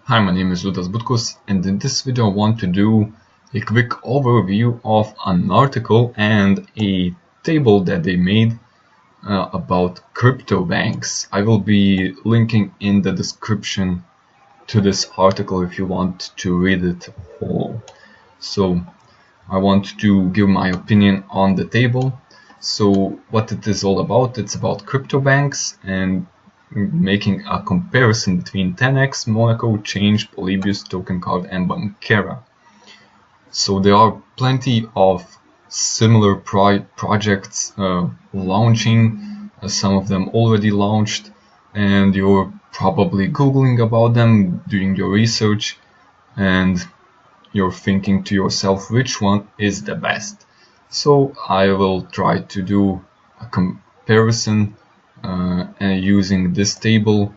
Hi, my name is Ludas Butkus, and in this video I want to do a quick overview of an article and a table that they made about crypto banks. I will be linking in the description to this article if you want to read it whole. So I want to give my opinion on the table. So what it is all about, it's about crypto banks and making a comparison between TenX, Monaco, Change, Polybius, TokenCard and Bankera. So there are plenty of similar projects launching, some of them already launched, and you're probably Googling about them, doing your research, and you're thinking to yourself which one is the best. So I will try to do a comparison and using this table.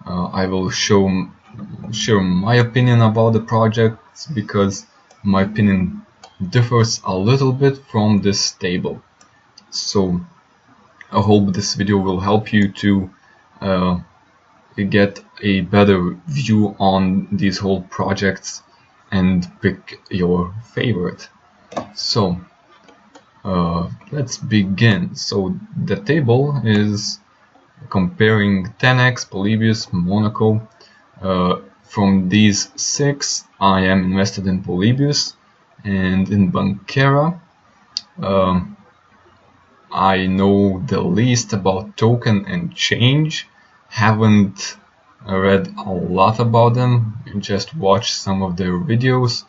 I will share my opinion about the projects because my opinion differs a little bit from this table. So I hope this video will help you to get a better view on these whole projects and pick your favorite. So let's begin. So the table is comparing TenX, Polybius, Monaco. From these six, I am invested in Polybius, and in Bankera I know the least about Token and Change. Haven't read a lot about them, just watched some of their videos.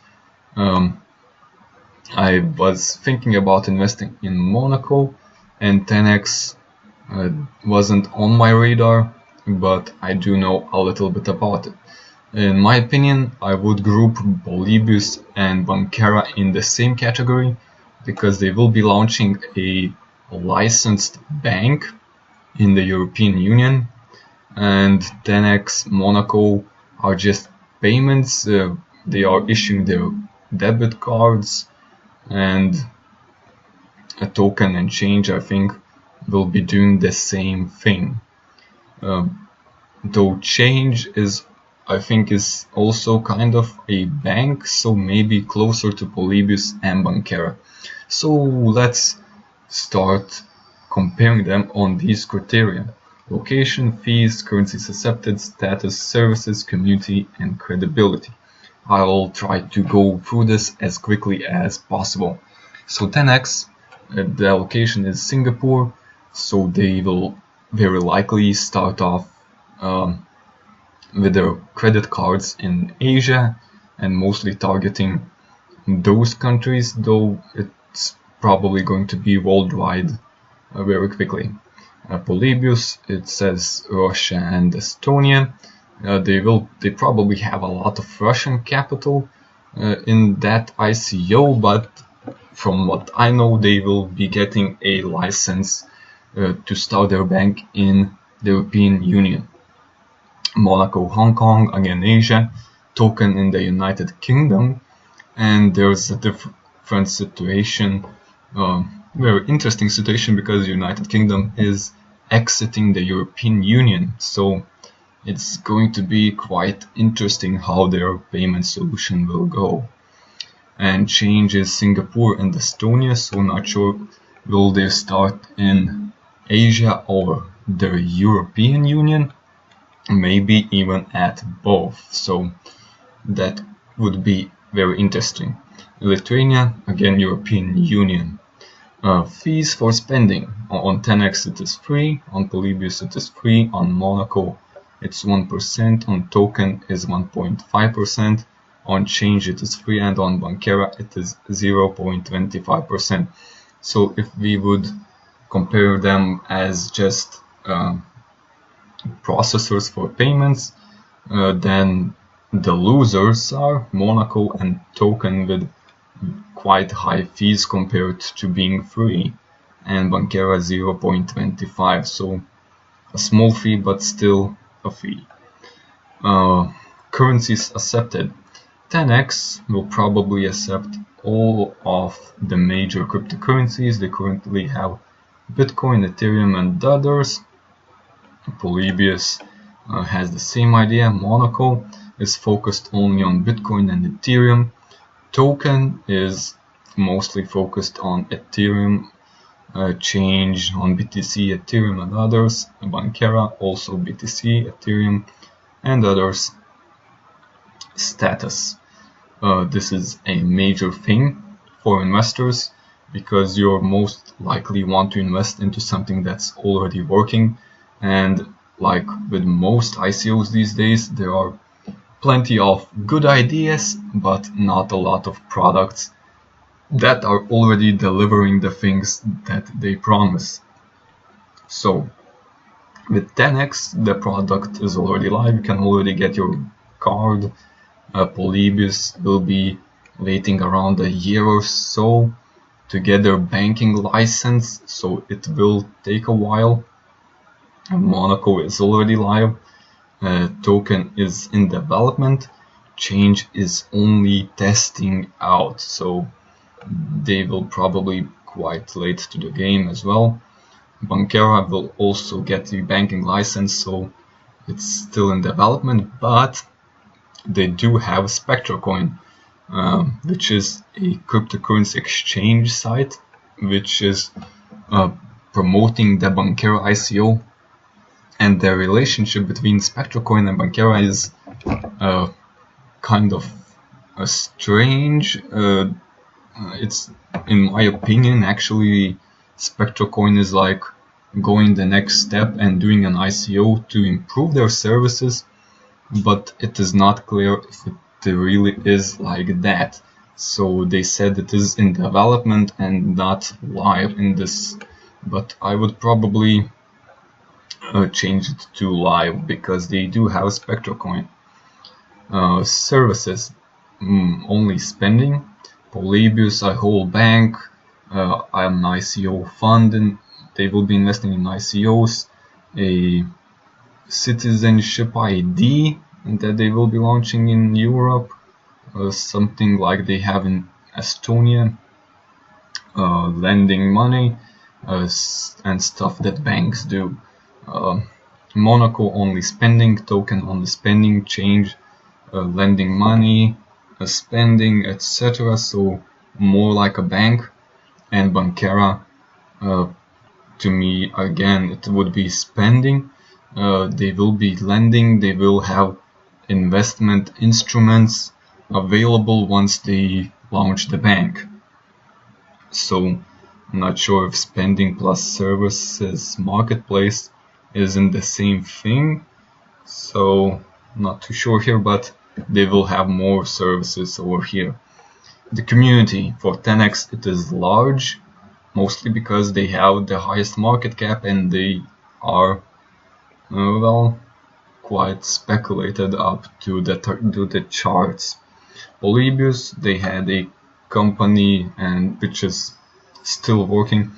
I was thinking about investing in Monaco, and TenX wasn't on my radar, but I do know a little bit about it. In my opinion, I would group Polybius and Bankera in the same category because they will be launching a licensed bank in the European Union, and TenX, Monaco are just payments. They are issuing their debit cards, and a Token and Change, I think, will be doing the same thing. Though Change is, I think, is also kind of a bank, so maybe closer to Polybius and Bankera. So let's start comparing them on these criteria: location, fees, currencies accepted, status, services, community, and credibility. I'll try to go through this as quickly as possible. So TenX, the location is Singapore, so they will very likely start off with their credit cards in Asia and mostly targeting those countries, though it's probably going to be worldwide very quickly. Polybius, it says Russia and Estonia. They probably have a lot of Russian capital in that ICO, but from what I know, they will be getting a license to start their bank in the European Union. Monaco, Hong Kong, again Asia, Token in the United Kingdom, and there's a different situation, very interesting situation, because the United Kingdom is exiting the European Union, so it's going to be quite interesting how their payment solution will go. And Change is Singapore and Estonia, so not sure will they start in Asia or the European Union, maybe even at both, so that would be very interesting. Lithuania, again European Union. Fees for spending: on TenX it is free, on Polybius it is free, on Monaco it's 1%, on Token is 1.5%, on Change it is free, and on Bankera it is 0.25%. So if we would compare them as just processors for payments, then the losers are Monaco and Token with quite high fees compared to being free, and Bankera 0.25, so a small fee but still a fee. Currencies accepted: TenX will probably accept all of the major cryptocurrencies. They currently have Bitcoin, Ethereum and others. Polybius has the same idea. Monaco, is focused only on Bitcoin and Ethereum. Token is mostly focused on Ethereum, Change on BTC, Ethereum and others. Bankera also BTC, Ethereum and others. Status. This is a major thing for investors because you most likely want to invest into something that's already working, and like with most ICOs these days, there are plenty of good ideas but not a lot of products that are already delivering the things that they promise. So with TenX, the product is already live. You can already get your card. Polybius will be waiting around a year or so to get their banking license, so it will take a while. Monaco is already live. Token is in development. Change is only testing out, so they will probably quite late to the game as well. Bankera will also get the banking license, so it's still in development, but they do have SpectraCoin, which is a cryptocurrency exchange site, which is promoting the Bankera ICO. And the relationship between SpectraCoin and Bankera is kind of strange. It's, in my opinion, actually SpectraCoin is like going the next step and doing an ICO to improve their services, but it is not clear if it really is like that. So they said it is in development and not live in this, but I would probably change it to live because they do have SpectraCoin. Services, only spending. Polybius, a whole bank, an ICO fund, and they will be investing in ICOs, a citizenship ID that they will be launching in Europe, something like they have in Estonia, lending money, and stuff that banks do. Monaco only spending, token only spending, change, lending money, spending, etc. So more like a bank. And Bankera, to me, again, it would be spending. They will be lending, they will have investment instruments available once they launch the bank. So I'm not sure if spending plus services marketplace isn't the same thing, so not too sure here, but they will have more services over here. The community for TenX, it is large, mostly because they have the highest market cap and they are well, quite speculated up to the charts. Polybius, they had a company and which is still working,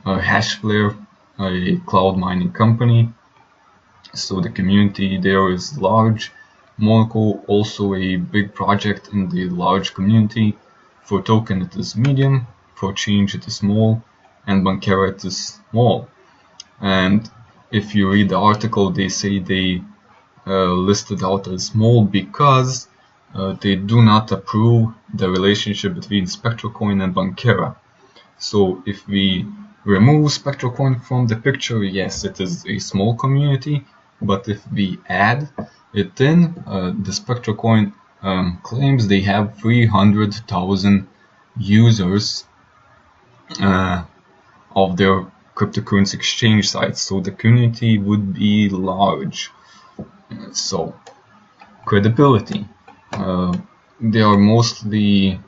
Hashflare, a cloud mining company. So the community there is large. Monaco, also a big project in the large community. For token it is medium, for change it is small, and Bankera it is small. And if you read the article, they say they listed out as small because they do not approve the relationship between SpectraCoin and Bankera. So if we remove SpectraCoin from the picture, yes, it is a small community, but if we add it in, the SpectraCoin claims they have 300,000 users of their cryptocurrency exchange sites, so the community would be large. So credibility, they are mostly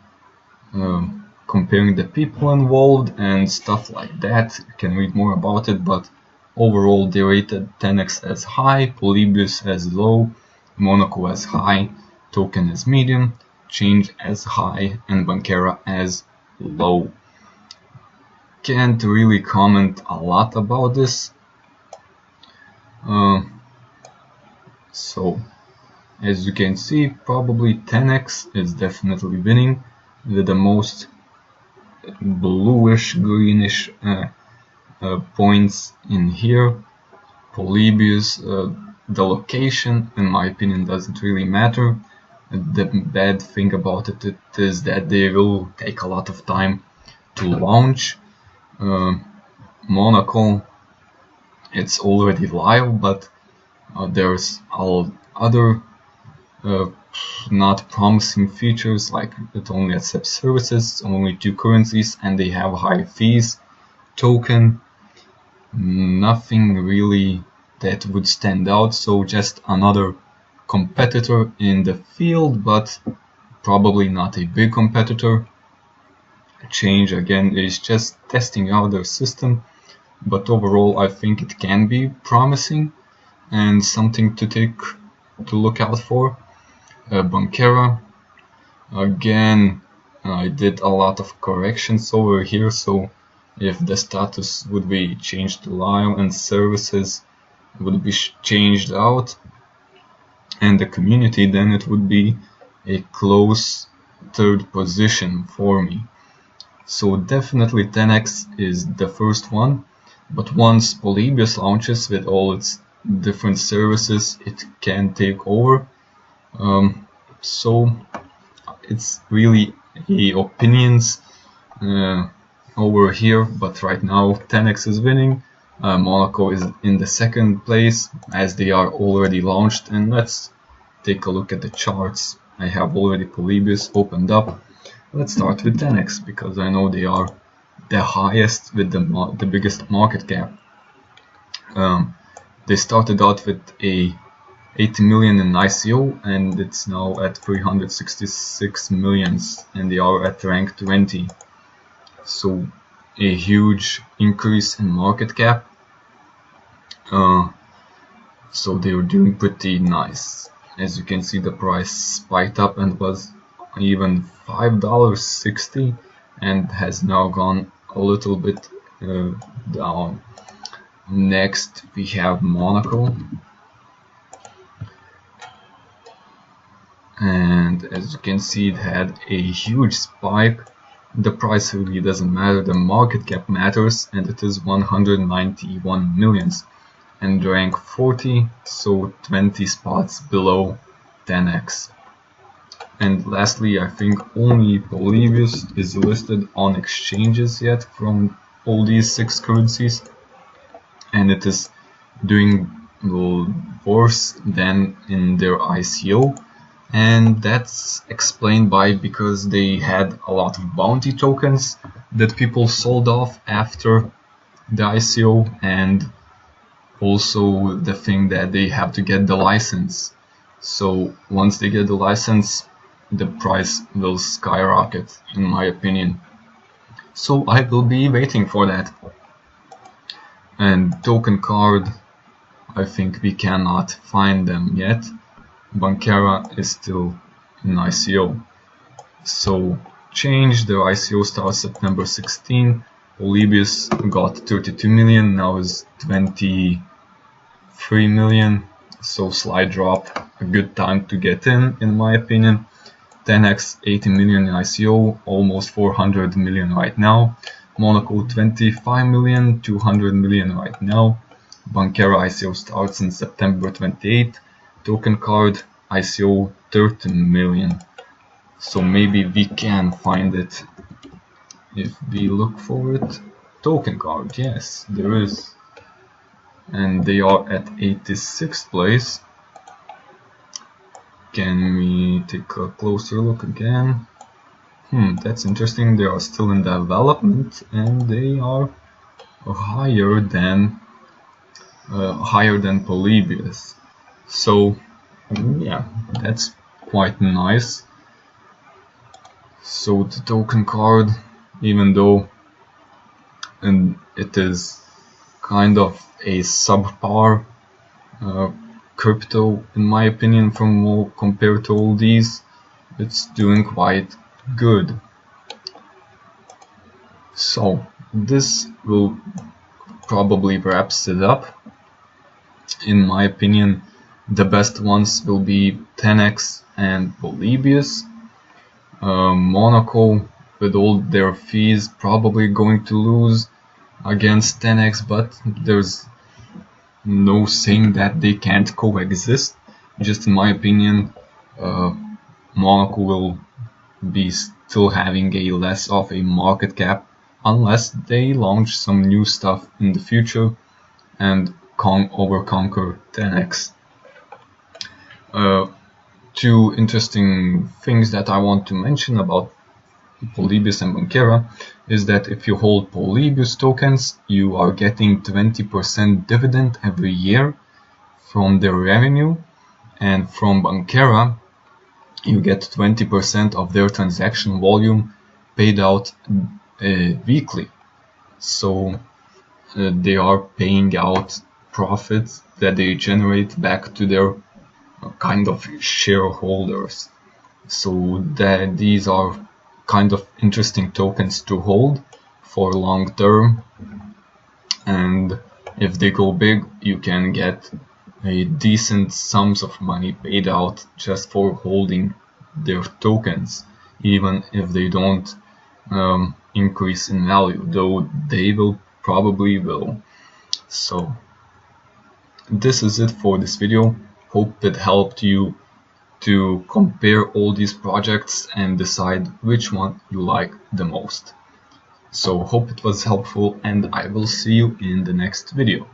comparing the people involved and stuff like that. You can read more about it, but overall they rated TenX as high, Polybius as low, Monaco as high, token as medium, change as high, and Bankera as low. Can't really comment a lot about this. So as you can see, probably TenX is definitely winning with the most bluish greenish points in here. Polybius, the location in my opinion doesn't really matter. The bad thing about it is that they will take a lot of time to launch. Monaco, it's already live, but there's other not promising features, like it only accepts services, only 2 currencies, and they have high fees. Token, nothing really that would stand out, so just another competitor in the field, but probably not a big competitor. Change again is just testing out their system, but overall I think it can be promising and something to look out for. Bankera, again, I did a lot of corrections over here, so if the status would be changed to live and services would be changed out, and the community, then it would be a close third position for me. So definitely TenX is the first one, but once Polybius launches with all its different services, it can take over. So it's really opinions over here, but right now TenX is winning. Monaco is in the second place as they are already launched, and let's take a look at the charts. I have already Polybius opened up. Let's start with TenX because I know they are the highest with the biggest market cap. They started out with a 80 million in ICO, and it's now at 366 millions, and they are at rank 20. So a huge increase in market cap. So they were doing pretty nice. As you can see, the price spiked up and was even $5.60 and has now gone a little bit down. Next we have Monaco, and as you can see, it had a huge spike. The price really doesn't matter, the market cap matters, and it is 191 millions and rank 40, so 20 spots below TenX. And lastly, I think only Polybius is listed on exchanges yet from all these 6 currencies, and it is doing worse than in their ICO, and that's explained because they had a lot of bounty tokens that people sold off after the ICO, and also the thing that they have to get the license. So once they get the license, the price will skyrocket, in my opinion. So I will be waiting for that. And TokenCard, I think we cannot find them yet. Bankera is still in ICO. So change, their ICO starts September 16. Polybius got 32 million, now is 23 million. So slight drop, a good time to get in my opinion. TenX 80 million in ICO, almost 400 million right now. Monaco 25 million, 200 million right now. Bankera ICO starts in September 28. TokenCard ICO 30 million. So maybe we can find it if we look for it. TokenCard, yes, there is. And they are at 86th place. Can we take a closer look again? That's interesting. They are still in development and they are higher than Polybius. So yeah, that's quite nice. So the TokenCard, even though it is kind of a subpar crypto in my opinion compared to all these, it's doing quite good. So this will probably wraps it up. In my opinion, the best ones will be TenX and Polybius. Monaco, with all their fees, probably going to lose against TenX, but there's no saying that they can't coexist. Just in my opinion, Monaco will be still having a less of a market cap unless they launch some new stuff in the future and conquer TenX. Two interesting things that I want to mention about Polybius and Bankera is that if you hold Polybius tokens, you are getting 20% dividend every year from their revenue, and from Bankera you get 20% of their transaction volume paid out weekly. So they are paying out profits that they generate back to their kind of shareholders. So that these are kind of interesting tokens to hold for long term, and if they go big you can get a decent sums of money paid out just for holding their tokens, even if they don't increase in value, though they will probably will. So this is it for this video. Hope it helped you to compare all these projects and decide which one you like the most. So hope it was helpful, and I will see you in the next video.